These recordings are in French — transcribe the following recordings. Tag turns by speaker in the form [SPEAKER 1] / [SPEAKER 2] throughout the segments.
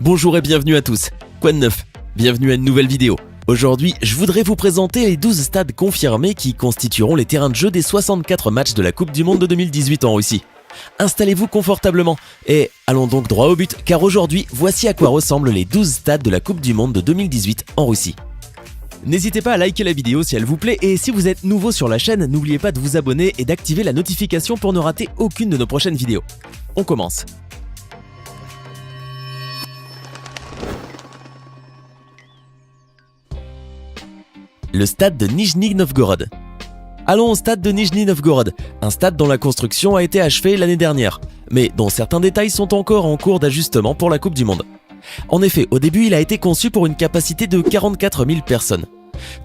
[SPEAKER 1] Bonjour et bienvenue à tous. Quoi de neuf? Bienvenue à une nouvelle vidéo. Aujourd'hui, je voudrais vous présenter les 12 stades confirmés qui constitueront les terrains de jeu des 64 matchs de la Coupe du Monde de 2018 en Russie. Installez-vous confortablement et allons donc droit au but, car aujourd'hui, voici à quoi ressemblent les 12 stades de la Coupe du Monde de 2018 en Russie. N'hésitez pas à liker la vidéo si elle vous plaît, et si vous êtes nouveau sur la chaîne, n'oubliez pas de vous abonner et d'activer la notification pour ne rater aucune de nos prochaines vidéos. On commence. Le stade de Nijni Novgorod. Allons au stade de Nijni Novgorod, un stade dont la construction a été achevée l'année dernière, mais dont certains détails sont encore en cours d'ajustement pour la Coupe du Monde. En effet, au début, il a été conçu pour une capacité de 44 000 personnes.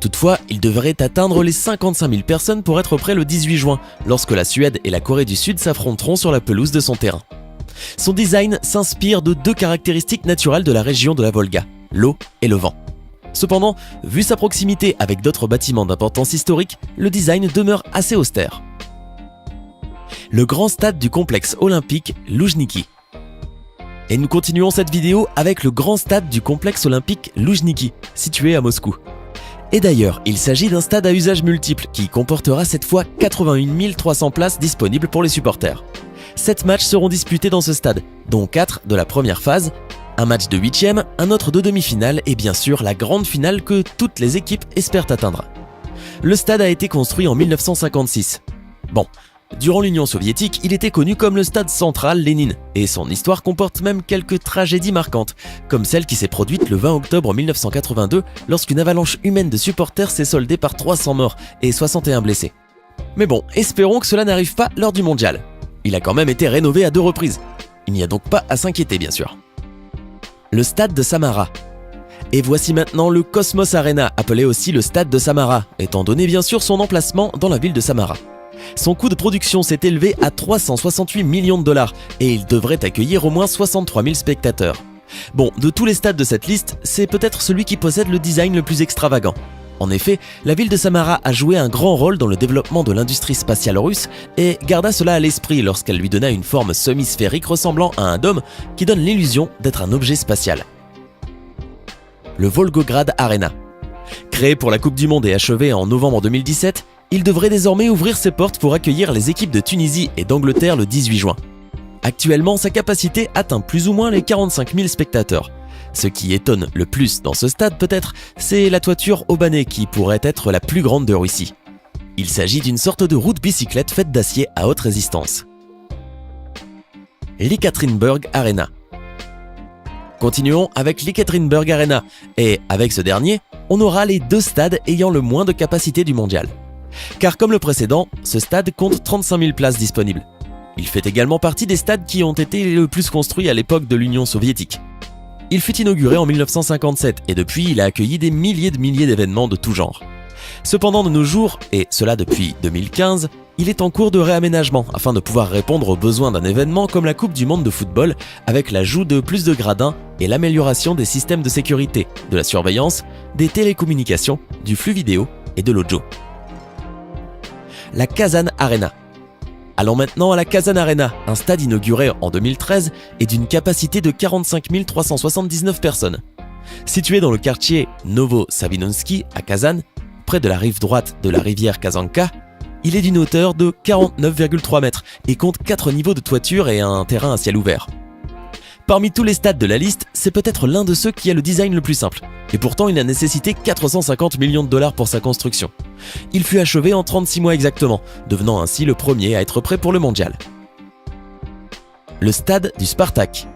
[SPEAKER 1] Toutefois, il devrait atteindre les 55 000 personnes pour être prêt le 18 juin, lorsque la Suède et la Corée du Sud s'affronteront sur la pelouse de son terrain. Son design s'inspire de deux caractéristiques naturelles de la région de la Volga, l'eau et le vent. Cependant, vu sa proximité avec d'autres bâtiments d'importance historique, le design demeure assez austère. Le grand stade du complexe olympique Loujniki. Et nous continuons cette vidéo avec le grand stade du complexe olympique Loujniki, situé à Moscou. Et d'ailleurs, il s'agit d'un stade à usage multiple qui comportera cette fois 81 300 places disponibles pour les supporters. 7 matchs seront disputés dans ce stade, dont 4 de la première phase, un match de 8e, un autre de demi-finale et bien sûr la grande finale que toutes les équipes espèrent atteindre. Le stade a été construit en 1956. Bon, durant l'Union soviétique, il était connu comme le stade central Lénine, et son histoire comporte même quelques tragédies marquantes, comme celle qui s'est produite le 20 octobre 1982 lorsqu'une avalanche humaine de supporters s'est soldée par 300 morts et 61 blessés. Mais bon, espérons que cela n'arrive pas lors du mondial. Il a quand même été rénové à 2 reprises. Il n'y a donc pas à s'inquiéter bien sûr. Le stade de Samara. Et voici maintenant le Cosmos Arena, appelé aussi le stade de Samara, étant donné bien sûr son emplacement dans la ville de Samara. Son coût de production s'est élevé à 368 millions de dollars et il devrait accueillir au moins 63 000 spectateurs. Bon, de tous les stades de cette liste, c'est peut-être celui qui possède le design le plus extravagant. En effet, la ville de Samara a joué un grand rôle dans le développement de l'industrie spatiale russe et garda cela à l'esprit lorsqu'elle lui donna une forme semi-sphérique ressemblant à un dôme qui donne l'illusion d'être un objet spatial. Le Volgograd Arena. Créé pour la Coupe du Monde et achevé en novembre 2017, il devrait désormais ouvrir ses portes pour accueillir les équipes de Tunisie et d'Angleterre le 18 juin. Actuellement, sa capacité atteint plus ou moins les 45 000 spectateurs. Ce qui étonne le plus dans ce stade peut-être, c'est la toiture Obané qui pourrait être la plus grande de Russie. Il s'agit d'une sorte de roue de bicyclette faite d'acier à haute résistance. L'Ekaterinburg Arena. Continuons avec l'Ekaterinburg Arena, et avec ce dernier, on aura les 2 stades ayant le moins de capacité du mondial. Car comme le précédent, ce stade compte 35 000 places disponibles. Il fait également partie des stades qui ont été le plus construits à l'époque de l'Union soviétique. Il fut inauguré en 1957 et depuis il a accueilli des milliers d'événements de tout genre. Cependant de nos jours, et cela depuis 2015, il est en cours de réaménagement afin de pouvoir répondre aux besoins d'un événement comme la Coupe du Monde de football avec l'ajout de plus de gradins et l'amélioration des systèmes de sécurité, de la surveillance, des télécommunications, du flux vidéo et de l'audio. La Kazan Arena. Allons maintenant à la Kazan Arena, un stade inauguré en 2013 et d'une capacité de 45 379 personnes. Situé dans le quartier Novo-Savinovsky à Kazan, près de la rive droite de la rivière Kazanka, il est d'une hauteur de 49,3 mètres et compte 4 niveaux de toiture et un terrain à ciel ouvert. Parmi tous les stades de la liste, c'est peut-être l'un de ceux qui a le design le plus simple, et pourtant il a nécessité 450 millions de dollars pour sa construction. Il fut achevé en 36 mois exactement, devenant ainsi le premier à être prêt pour le mondial. Le stade du Spartak.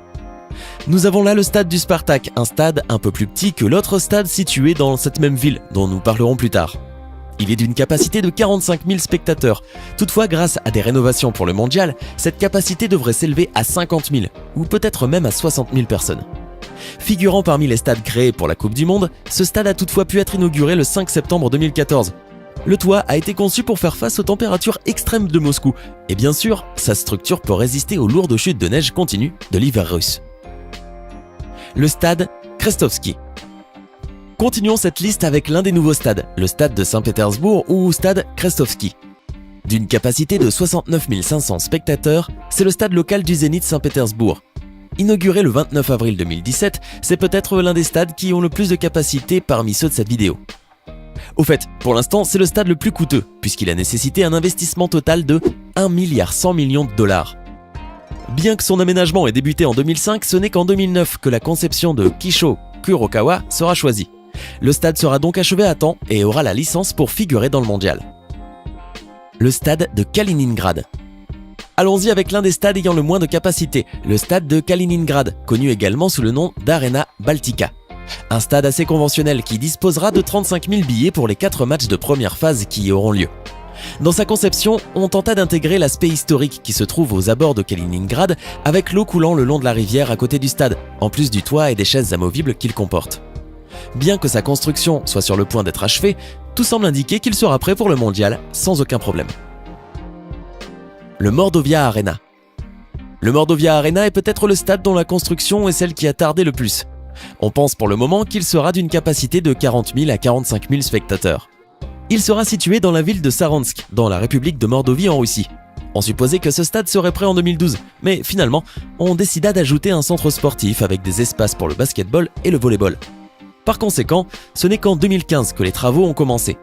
[SPEAKER 1] Nous avons là le stade du Spartak, un stade un peu plus petit que l'autre stade situé dans cette même ville, dont nous parlerons plus tard. Il est d'une capacité de 45 000 spectateurs. Toutefois, grâce à des rénovations pour le mondial, cette capacité devrait s'élever à 50 000, ou peut-être même à 60 000 personnes. Figurant parmi les stades créés pour la Coupe du Monde, ce stade a toutefois pu être inauguré le 5 septembre 2014. Le toit a été conçu pour faire face aux températures extrêmes de Moscou, et bien sûr, sa structure peut résister aux lourdes chutes de neige continues de l'hiver russe. Le stade Krestovski. Continuons cette liste avec l'un des nouveaux stades, le stade de Saint-Pétersbourg ou stade Krestovski. D'une capacité de 69 500 spectateurs, c'est le stade local du Zénith Saint-Pétersbourg. Inauguré le 29 avril 2017, c'est peut-être l'un des stades qui ont le plus de capacité parmi ceux de cette vidéo. Au fait, pour l'instant, c'est le stade le plus coûteux, puisqu'il a nécessité un investissement total de 1,1 milliard de dollars. Bien que son aménagement ait débuté en 2005, ce n'est qu'en 2009 que la conception de Kisho Kurokawa sera choisie. Le stade sera donc achevé à temps et aura la licence pour figurer dans le mondial. Le stade de Kaliningrad. Allons-y avec l'un des stades ayant le moins de capacité, le stade de Kaliningrad, connu également sous le nom d'Arena Baltica. Un stade assez conventionnel qui disposera de 35 000 billets pour les 4 matchs de première phase qui y auront lieu. Dans sa conception, on tenta d'intégrer l'aspect historique qui se trouve aux abords de Kaliningrad avec l'eau coulant le long de la rivière à côté du stade, en plus du toit et des chaises amovibles qu'il comporte. Bien que sa construction soit sur le point d'être achevée, tout semble indiquer qu'il sera prêt pour le mondial sans aucun problème. Le Mordovia Arena. Le Mordovia Arena est peut-être le stade dont la construction est celle qui a tardé le plus. On pense pour le moment qu'il sera d'une capacité de 40 000 à 45 000 spectateurs. Il sera situé dans la ville de Saransk, dans la République de Mordovie en Russie. On supposait que ce stade serait prêt en 2012, mais finalement, on décida d'ajouter un centre sportif avec des espaces pour le basketball et le volleyball. Par conséquent, ce n'est qu'en 2015 que les travaux ont commencé.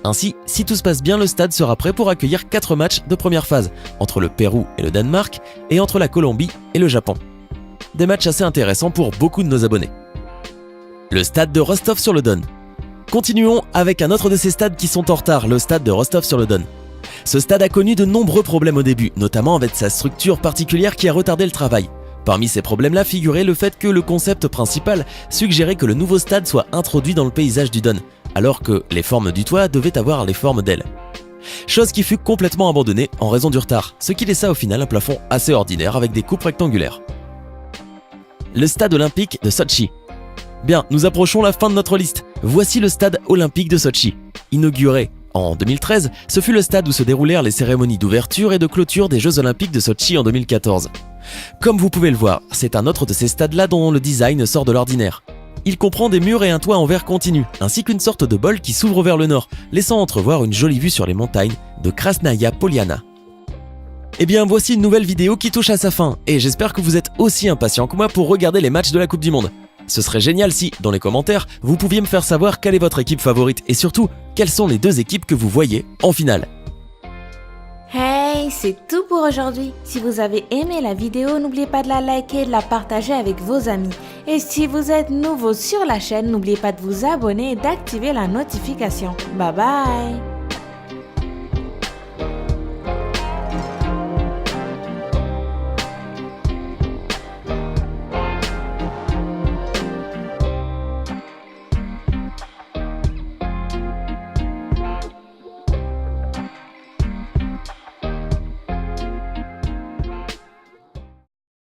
[SPEAKER 1] Ainsi, si tout se passe bien, le stade sera prêt pour accueillir 4 matchs de première phase, entre le Pérou et le Danemark, et entre la Colombie et le Japon. Des matchs assez intéressants pour beaucoup de nos abonnés. Le stade de Rostov-sur-le-Don. Continuons avec un autre de ces stades qui sont en retard, le stade de Rostov-sur-le-Don. Ce stade a connu de nombreux problèmes au début, notamment avec sa structure particulière qui a retardé le travail. Parmi ces problèmes-là figurait le fait que le concept principal suggérait que le nouveau stade soit introduit dans le paysage du Don, alors que les formes du toit devaient avoir les formes d'ailes. Chose qui fut complètement abandonnée en raison du retard, ce qui laissa au final un plafond assez ordinaire avec des coupes rectangulaires. Le stade olympique de Sotchi. Bien, nous approchons la fin de notre liste. Voici le stade olympique de Sotchi. Inauguré en 2013, ce fut le stade où se déroulèrent les cérémonies d'ouverture et de clôture des Jeux olympiques de Sotchi en 2014. Comme vous pouvez le voir, c'est un autre de ces stades-là dont le design sort de l'ordinaire. Il comprend des murs et un toit en verre continu, ainsi qu'une sorte de bol qui s'ouvre vers le nord, laissant entrevoir une jolie vue sur les montagnes de Krasnaya Poliana. Eh bien, voici une nouvelle vidéo qui touche à sa fin, et j'espère que vous êtes aussi impatient que moi pour regarder les matchs de la Coupe du Monde. Ce serait génial si, dans les commentaires, vous pouviez me faire savoir quelle est votre équipe favorite, et surtout, quelles sont les 2 équipes que vous voyez en finale.
[SPEAKER 2] Hey, c'est tout pour aujourd'hui. Si vous avez aimé la vidéo, n'oubliez pas de la liker et de la partager avec vos amis. Et si vous êtes nouveau sur la chaîne, n'oubliez pas de vous abonner et d'activer la notification. Bye bye!